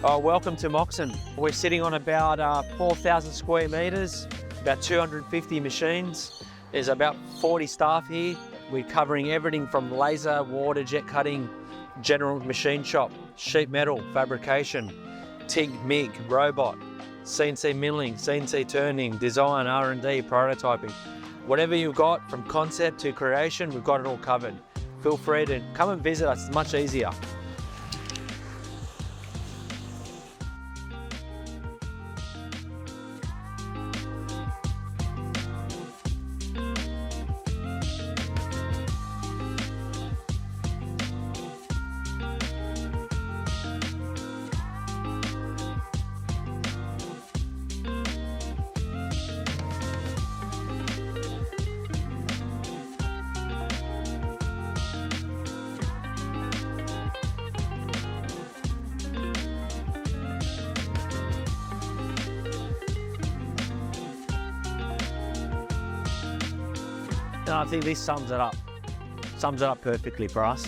Welcome to Moxon. We're sitting on about 4,000 square metres, about 250 machines. There's about 40 staff here. We're covering everything from laser, water, jet cutting, general machine shop, sheet metal, fabrication, TIG, MIG, robot, CNC milling, CNC turning, design, R&D, prototyping. Whatever you've got from concept to creation, we've got it all covered. Feel free to come and visit us, it's much easier. And I think this sums it up perfectly for us.